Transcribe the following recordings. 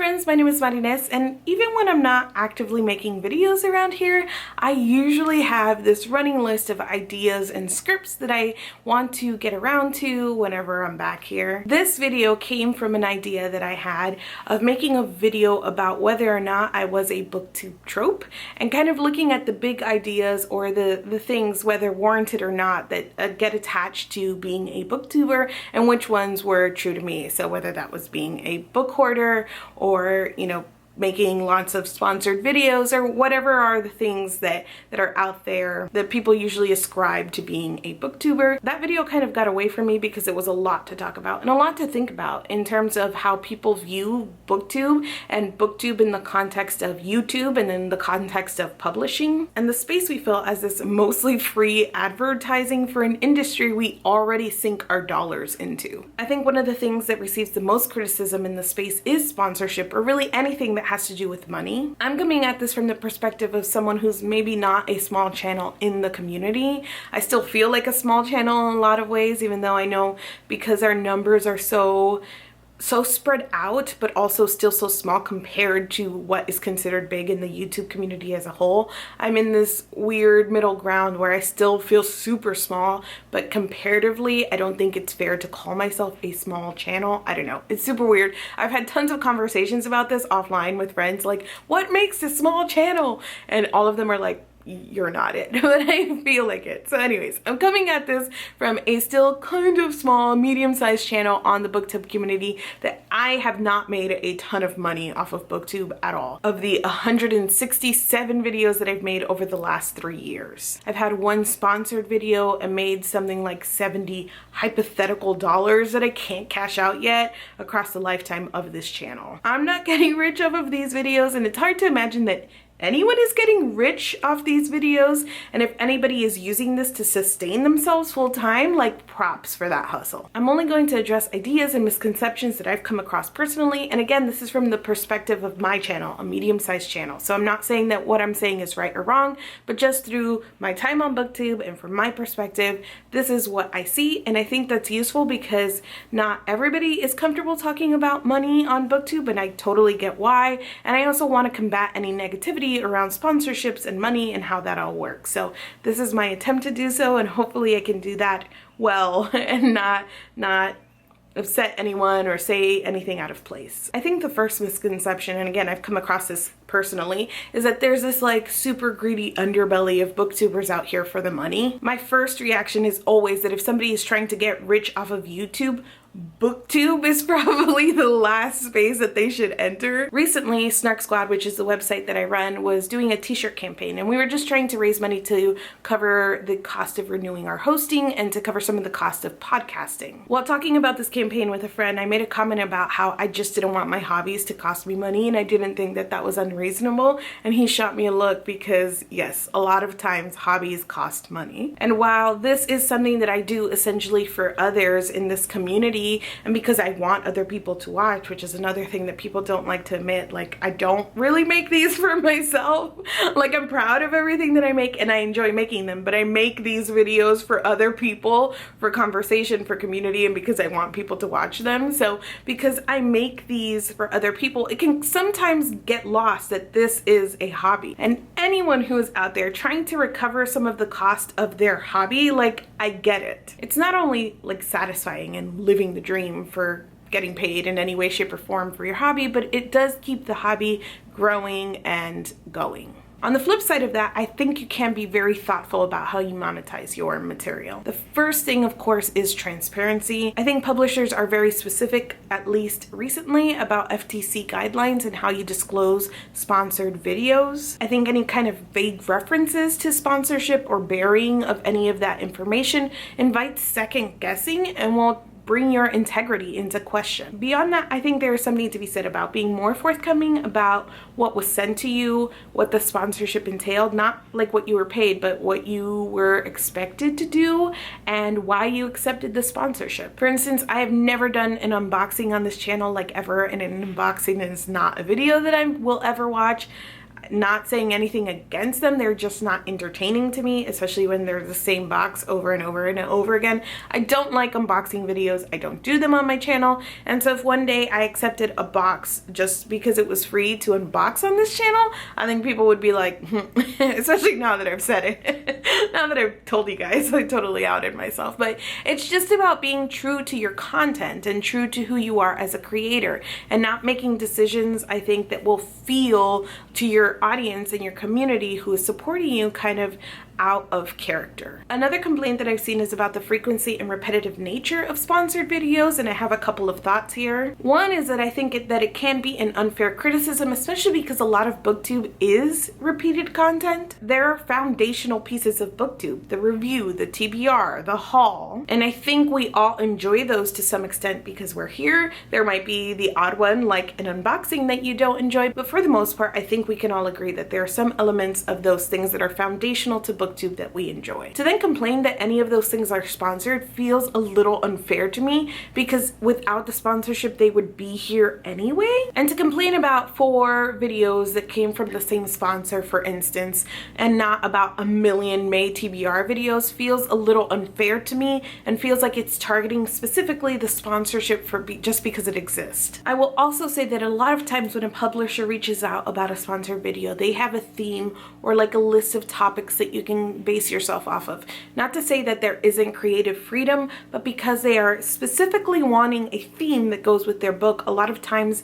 friends, my name is Marines, and even when I'm not actively making videos around here, I usually have this running list of ideas and scripts that I want to get around to whenever I'm back here. This video came from an idea that I had of making a video about whether or not I was a booktube trope, and kind of looking at the big ideas or the things, whether warranted or not, that get attached to being a booktuber and which ones were true to me. So whether that was being a book hoarder or, you know, making lots of sponsored videos or whatever are the things that are out there that people usually ascribe to being a booktuber. That video kind of got away from me because it was a lot to talk about and a lot to think about in terms of how people view booktube and booktube in the context of YouTube and in the context of publishing, and the space we fill as this mostly free advertising for an industry we already sink our dollars into. I think one of the things that receives the most criticism in the space is sponsorship, or really anything that has to do with money. I'm coming at this from the perspective of someone who's maybe not a small channel in the community. I still feel like a small channel in a lot of ways, even though I know because our numbers are so spread out, but also still so small compared to what is considered big in the YouTube community as a whole. I'm in this weird middle ground where I still feel super small, but comparatively, I don't think it's fair to call myself a small channel. I don't know. It's super weird. I've had tons of conversations about this offline with friends, like, what makes a small channel? And all of them are like, you're not it, but I feel like it. So anyways, I'm coming at this from a still kind of small, medium-sized channel on the booktube community that I have not made a ton of money off of booktube at all. Of the 167 videos that I've made over the last 3 years, I've had one sponsored video and made something like 70 hypothetical dollars that I can't cash out yet across the lifetime of this channel. I'm not getting rich off of these videos, and it's hard to imagine that anyone is getting rich off these videos, and if anybody is using this to sustain themselves full time, like, props for that hustle. I'm only going to address ideas and misconceptions that I've come across personally, and again, this is from the perspective of my channel, a medium-sized channel. So I'm not saying that what I'm saying is right or wrong, but just through my time on booktube and from my perspective, this is what I see, and I think that's useful because not everybody is comfortable talking about money on booktube, and I totally get why, and I also want to combat any negativity around sponsorships and money and how that all works. So this is my attempt to do so, and hopefully I can do that well and not upset anyone or say anything out of place. I think the first misconception, and again, I've come across this personally, is that there's this like super greedy underbelly of booktubers out here for the money. My first reaction is always that if somebody is trying to get rich off of YouTube, booktube is probably the last space that they should enter. Recently, Snark Squad, which is the website that I run, was doing a t-shirt campaign, and we were just trying to raise money to cover the cost of renewing our hosting and to cover some of the cost of podcasting. While talking about this campaign with a friend, I made a comment about how I just didn't want my hobbies to cost me money, and I didn't think that that was unreasonable, and he shot me a look because yes, a lot of times hobbies cost money. And while this is something that I do essentially for others in this community, and because I want other people to watch, which is another thing that people don't like to admit, like, I don't really make these for myself. Like, I'm proud of everything that I make and I enjoy making them, but I make these videos for other people, for conversation, for community, and because I want people to watch them. So because I make these for other people, it can sometimes get lost that this is a hobby. And anyone who is out there trying to recover some of the cost of their hobby, like, I get it. It's not only like satisfying and living the dream for getting paid in any way, shape, or form for your hobby, but it does keep the hobby growing and going. On the flip side of that, I think you can be very thoughtful about how you monetize your material. The first thing, of course, is transparency. I think publishers are very specific, at least recently, about FTC guidelines and how you disclose sponsored videos. I think any kind of vague references to sponsorship or bearing of any of that information invites second guessing and will bring your integrity into question. Beyond that, I think there is something to be said about being more forthcoming about what was sent to you, what the sponsorship entailed, not like what you were paid, but what you were expected to do and why you accepted the sponsorship. For instance, I have never done an unboxing on this channel, like, ever, and an unboxing is not a video that I will ever watch. not saying anything against them. They're just not entertaining to me, especially when they're the same box over and over and over again. I don't like unboxing videos. I don't do them on my channel. And so if one day I accepted a box just because it was free to unbox on this channel, I think people would be like, especially now that I've said it. Now that I've told you guys, I totally outed myself. But it's just about being true to your content and true to who you are as a creator, and not making decisions, I think, that will feel to your audience and your community who is supporting you kind of out of character. Another complaint that I've seen is about the frequency and repetitive nature of sponsored videos, and I have a couple of thoughts here. One is that I think that it can be an unfair criticism, especially because a lot of booktube is repeated content. There are foundational pieces of booktube, the review, the TBR, the haul, and I think we all enjoy those to some extent because we're here. There might be the odd one like an unboxing that you don't enjoy, but for the most part, I think we can all agree that there are some elements of those things that are foundational to booktube that we enjoy. To then complain that any of those things are sponsored feels a little unfair to me, because without the sponsorship they would be here anyway. And to complain about 4 videos that came from the same sponsor, for instance, and not about a million May TBR videos feels a little unfair to me, and feels like it's targeting specifically the sponsorship for just because it exists. I will also say that a lot of times when a publisher reaches out about a sponsored video, they have a theme or like a list of topics that you can base yourself off of. Not to say that there isn't creative freedom, but because they are specifically wanting a theme that goes with their book, a lot of times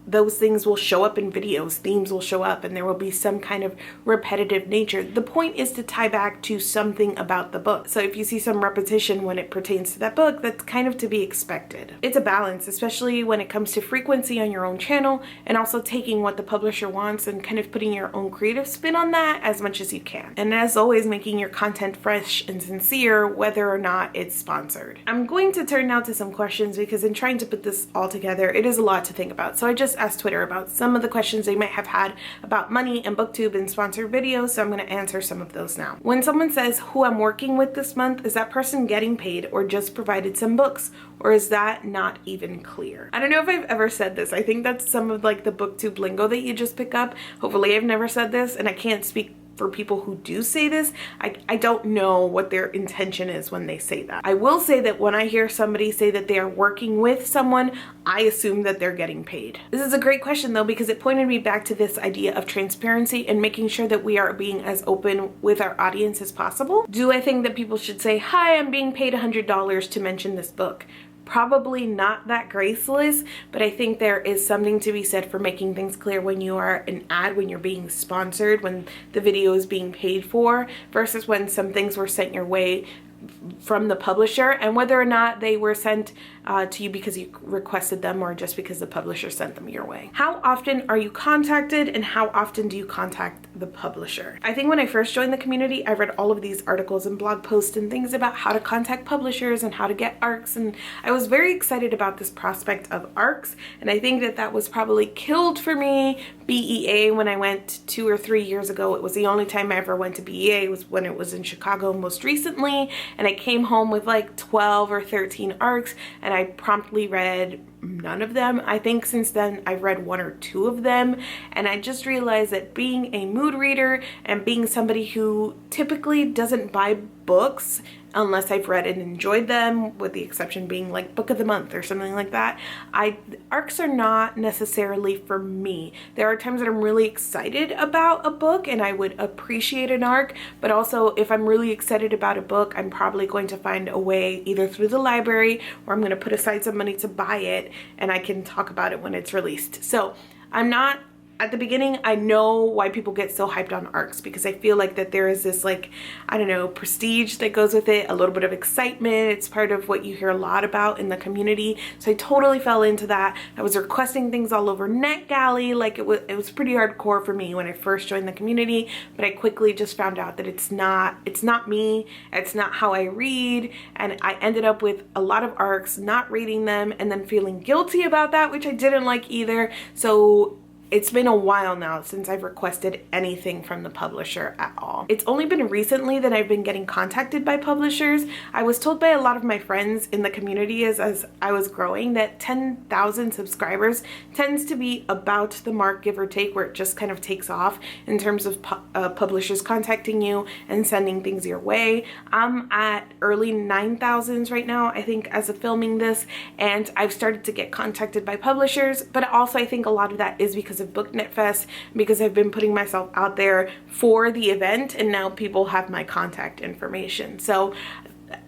those things will show up in videos, themes will show up, and there will be some kind of repetitive nature. The point is to tie back to something about the book. So if you see some repetition when it pertains to that book, that's kind of to be expected. It's a balance, especially when it comes to frequency on your own channel, and also taking what the publisher wants and kind of putting your own creative spin on that as much as you can. And as always, making your content fresh and sincere, whether or not it's sponsored. I'm going to turn now to some questions, because in trying to put this all together, it is a lot to think about. So I just asked Twitter about some of the questions they might have had about money and booktube and sponsored videos, so I'm going to answer some of those now. When someone says who I'm working with this month, is that person getting paid or just provided some books, or is that not even clear? I don't know if I've ever said this. I think that's some of like the booktube lingo that you just pick up. Hopefully I've never said this, and I can't speak for people who do say this. I don't know what their intention is when they say that. I will say that when I hear somebody say that they are working with someone, I assume that they're getting paid. This is a great question though, because it pointed me back to this idea of transparency and making sure that we are being as open with our audience as possible. Do I think that people should say, hi, I'm being paid $100 to mention this book? Probably not that graceless, but I think there is something to be said for making things clear when you are an ad, when you're being sponsored, when the video is being paid for, versus when some things were sent your way from the publisher, and whether or not they were sent to you because you requested them or just because the publisher sent them your way. How often are you contacted, and how often do you contact the publisher? I think when I first joined the community, I read all of these articles and blog posts and things about how to contact publishers and how to get ARCs, and I was very excited about this prospect of ARCs, and I think that that was probably killed for me. BEA, when I went 2 or 3 years ago, it was the only time I ever went to BEA, was when it was in Chicago most recently, and I came home with like 12 or 13 ARCs, and I promptly read none of them. I think since then I've read 1 or 2 of them, and I just realized that being a mood reader and being somebody who typically doesn't buy books unless I've read and enjoyed them, with the exception being like book of the month or something like that, ARCs are not necessarily for me. There are times that I'm really excited about a book and I would appreciate an ARC, but also if I'm really excited about a book, I'm probably going to find a way either through the library, or I'm going to put aside some money to buy it and I can talk about it when it's released. So I'm not, at the beginning, I know why people get so hyped on ARCs, because I feel like that there is this, like, I don't know, prestige that goes with it, a little bit of excitement. It's part of what you hear a lot about in the community. So I totally fell into that. I was requesting things all over NetGalley. Like it was pretty hardcore for me when I first joined the community, but I quickly just found out that it's not me, it's not how I read, and I ended up with a lot of ARCs, not reading them, and then feeling guilty about that, which I didn't like either. So it's been a while now since I've requested anything from the publisher at all. It's only been recently that I've been getting contacted by publishers. I was told by a lot of my friends in the community as I was growing that 10,000 subscribers tends to be about the mark, give or take, where it just kind of takes off in terms of publishers contacting you and sending things your way. I'm at early 9,000s right now, I think, as of filming this, and I've started to get contacted by publishers, but also I think a lot of that is because of BookNet Fest, because I've been putting myself out there for the event and now people have my contact information. So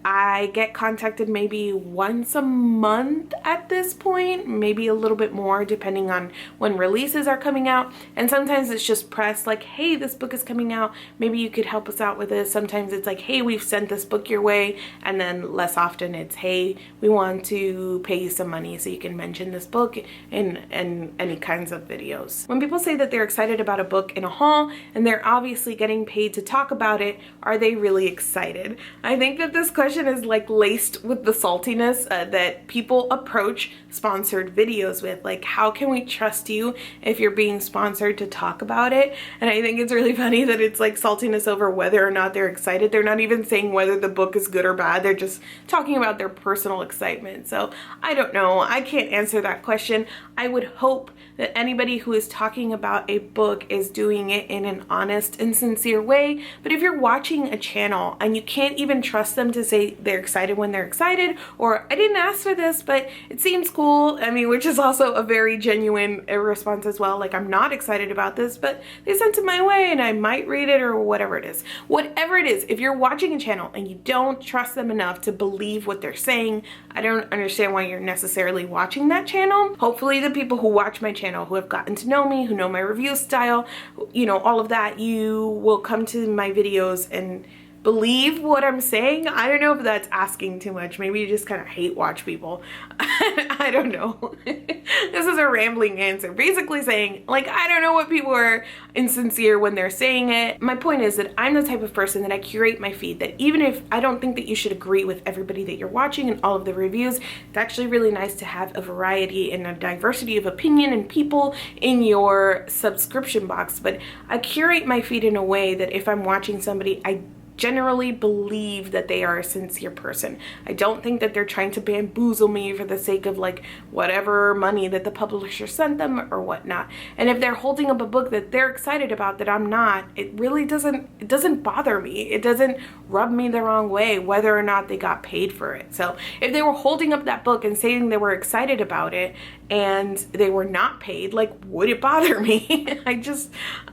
I get contacted maybe once a month at this point, maybe a little bit more depending on when releases are coming out. And sometimes it's just press like, hey, this book is coming out, maybe you could help us out with this. Sometimes it's like, hey, we've sent this book your way. And then less often it's, hey, we want to pay you some money so you can mention this book in any kinds of videos. When people say that they're excited about a book in a haul and they're obviously getting paid to talk about it, are they really excited? I think that this question is like laced with the saltiness that people approach sponsored videos with. Like, how can we trust you if you're being sponsored to talk about it? And I think it's really funny that it's like saltiness over whether or not they're excited. They're not even saying whether the book is good or bad. They're just talking about their personal excitement. So I don't know. I can't answer that question. I would hope that anybody who is talking about a book is doing it in an honest and sincere way. But if you're watching a channel and you can't even trust them to say they're excited when they're excited, or I didn't ask for this, but it seems cool, I mean, which is also a very genuine response as well. Like, I'm not excited about this, but they sent it my way and I might read it, or whatever it is. Whatever it is, if you're watching a channel and you don't trust them enough to believe what they're saying, I don't understand why you're necessarily watching that channel. Hopefully the people who watch my channel, who have gotten to know me, who know my review style, you know, all of that, you will come to my videos and believe what I'm saying. I don't know if that's asking too much. Maybe you just kind of hate watch people. I don't know. This is a rambling answer. Basically saying, like, I don't know what people are insincere when they're saying it. My point is that I'm the type of person that I curate my feed, that even if I don't think that you should agree with everybody that you're watching and all of the reviews, it's actually really nice to have a variety and a diversity of opinion and people in your subscription box. But I curate my feed in a way that if I'm watching somebody, I generally believe that they are a sincere person. I don't think that they're trying to bamboozle me for the sake of like whatever money that the publisher sent them or whatnot. And if they're holding up a book that they're excited about that I'm not, it really doesn't bother me. It doesn't rub me the wrong way whether or not they got paid for it. So if they were holding up that book and saying they were excited about it and they were not paid, like, would it bother me?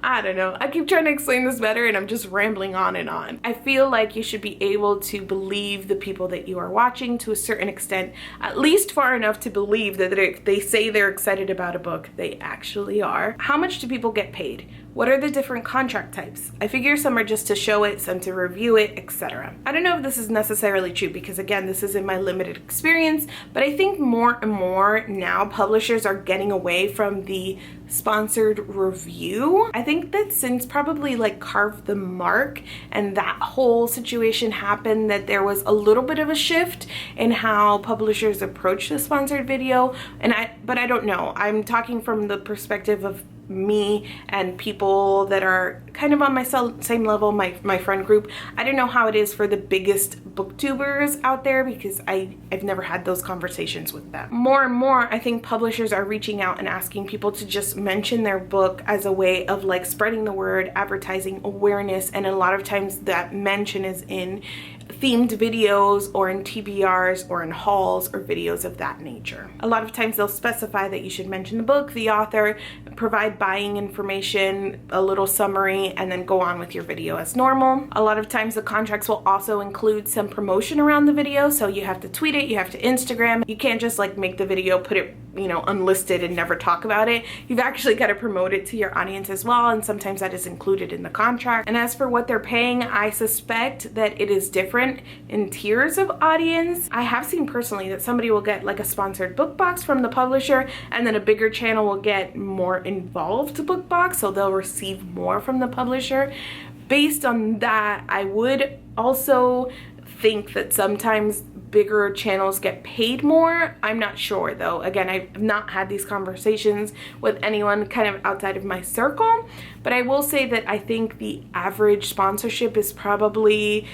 I don't know. I keep trying to explain this better and I'm just rambling on and on. I feel like you should be able to believe the people that you are watching to a certain extent, at least far enough to believe that if they say they're excited about a book, they actually are. How much do people get paid? What are the different contract types? I figure some are just to show it, some to review it, etc. I don't know if this is necessarily true because, again, this is in my limited experience, but I think more and more now publishers are getting away from the sponsored review. I think that since probably like Carve the Mark and that whole situation happened, that there was a little bit of a shift in how publishers approach the sponsored video. But I don't know. I'm talking from the perspective of me and people that are kind of on my same level, my friend group. I don't know how it is for the biggest booktubers out there because I've never had those conversations with them. More and more, I think publishers are reaching out and asking people to just mention their book as a way of like spreading the word, advertising awareness, and a lot of times that mention is in themed videos or in TBRs or in hauls or videos of that nature. A lot of times they'll specify that you should mention the book, the author, provide buying information, a little summary, and then go on with your video as normal. A lot of times the contracts will also include some promotion around the video, so you have to tweet it, you have to Instagram. You can't just like make the video, put it, you know, unlisted and never talk about it. You've actually got to promote it to your audience as well, and sometimes that is included in the contract. And as for what they're paying, I suspect that it is different in tiers of audience. I have seen personally that somebody will get like a sponsored book box from the publisher, and then a bigger channel will get more involved book box, so they'll receive more from the publisher. Based on that, I would also think that sometimes bigger channels get paid more. I'm not sure though. Again, I've not had these conversations with anyone kind of outside of my circle, but I will say that I think the average sponsorship is probably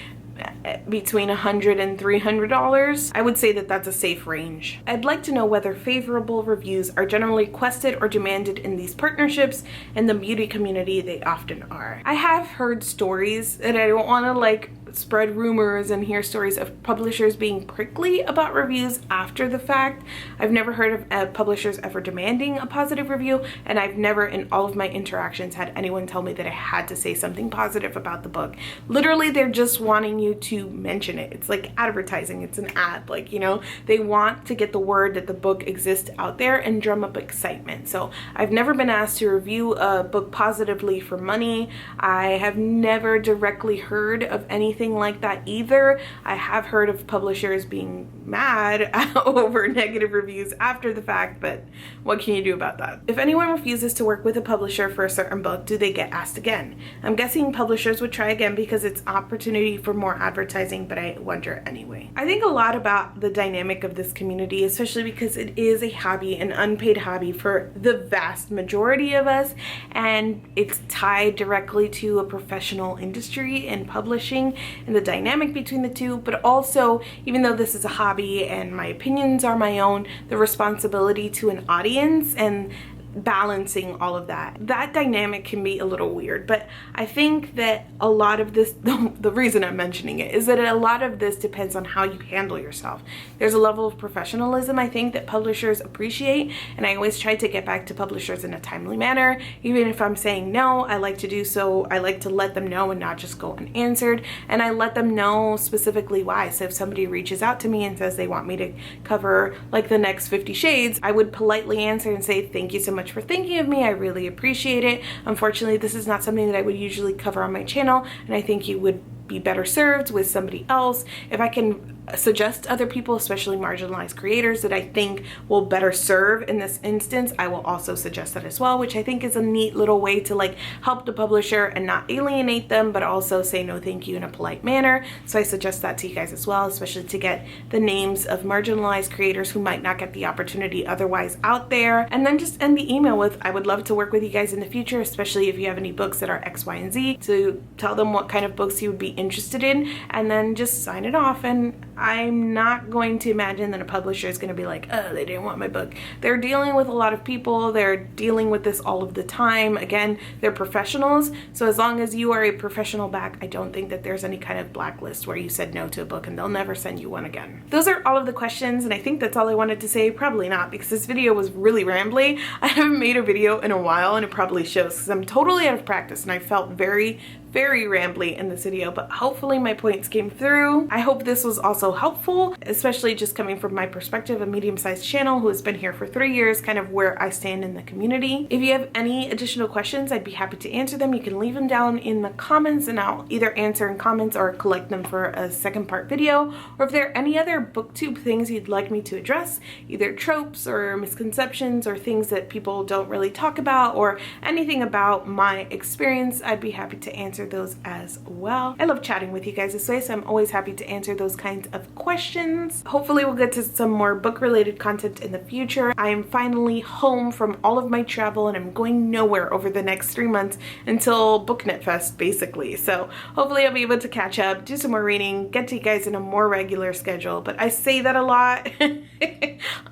between $100 and $300. I would say that that's a safe range. I'd like to know whether favorable reviews are generally requested or demanded in these partnerships. In the beauty community, they often are. I have heard stories, and I don't want to like spread rumors and hear stories of publishers being prickly about reviews after the fact. I've never heard of publishers ever demanding a positive review, and I've never in all of my interactions had anyone tell me that I had to say something positive about the book. Literally, they're just wanting you to mention it. It's like advertising. It's an ad. Like, you know, they want to get the word that the book exists out there and drum up excitement. So I've never been asked to review a book positively for money. I have never directly heard of anything like that either. I have heard of publishers being mad over negative reviews after the fact, but what can you do about that? If anyone refuses to work with a publisher for a certain book, do they get asked again? I'm guessing publishers would try again because it's opportunity for more advertising, but I wonder anyway. I think a lot about the dynamic of this community, especially because it is a hobby, an unpaid hobby for the vast majority of us, and it's tied directly to a professional industry in publishing and the dynamic between the two, but also, even though this is a hobby and my opinions are my own, the responsibility to an audience and balancing all of that dynamic can be a little weird. But I think that a lot of this, the reason I'm mentioning it is that a lot of this depends on how you handle yourself. There's a level of professionalism I think that publishers appreciate, and I always try to get back to publishers in a timely manner. Even if I'm saying no, I like to do so. I like to let them know and not just go unanswered, and I let them know specifically why. So if somebody reaches out to me and says they want me to cover like the next 50 Shades, I would politely answer and say, thank you so much for thinking of me. I really appreciate it. Unfortunately, this is not something that I would usually cover on my channel, and I think you would be better served with somebody else. If I can suggest other people, especially marginalized creators, that I think will better serve in this instance, I will also suggest that as well, which I think is a neat little way to like help the publisher and not alienate them, but also say no thank you in a polite manner. So I suggest that to you guys as well, especially to get the names of marginalized creators who might not get the opportunity otherwise out there. And then just end the email with, I would love to work with you guys in the future, especially if you have any books that are X, Y, and Z, to tell them what kind of books you would be interested in, and then just sign it off. And I'm not going to imagine that a publisher is going to be like, oh, they didn't want my book. They're dealing with a lot of people. They're dealing with this all of the time. Again, they're professionals. So as long as you are a professional back, I don't think that there's any kind of blacklist where you said no to a book and they'll never send you one again. Those are all of the questions, and I think that's all I wanted to say. Probably not, because this video was really rambly. I haven't made a video in a while, and it probably shows because I'm totally out of practice and I felt very rambly in this video, but hopefully my points came through. I hope this was also helpful, especially just coming from my perspective, a medium-sized channel who has been here for 3 years, kind of where I stand in the community. If you have any additional questions, I'd be happy to answer them. You can leave them down in the comments and I'll either answer in comments or collect them for a second part video. Or if there are any other booktube things you'd like me to address, either tropes or misconceptions or things that people don't really talk about, or anything about my experience, I'd be happy to answer those as well. I love chatting with you guys this way, so I'm always happy to answer those kinds of questions. Hopefully we'll get to some more book related content in the future. I am finally home from all of my travel, and I'm going nowhere over the next 3 months until Booknet Fest basically. So hopefully I'll be able to catch up, do some more reading, get to you guys in a more regular schedule. But I say that a lot.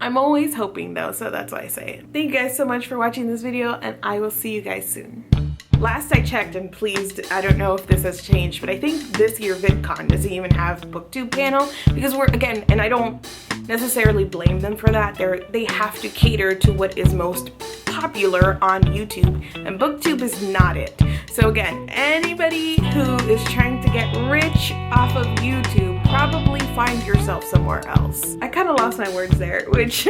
I'm always hoping though, so that's why I say it. Thank you guys so much for watching this video, and I will see you guys soon. Last I checked, and pleased, I don't know if this has changed, but I think this year VidCon doesn't even have booktube panel, because we're, again, and I don't necessarily blame them for that, they have to cater to what is most popular on YouTube, and booktube is not it. So again, anybody who is trying to get rich off of YouTube, probably find yourself somewhere else. I kind of lost my words there, which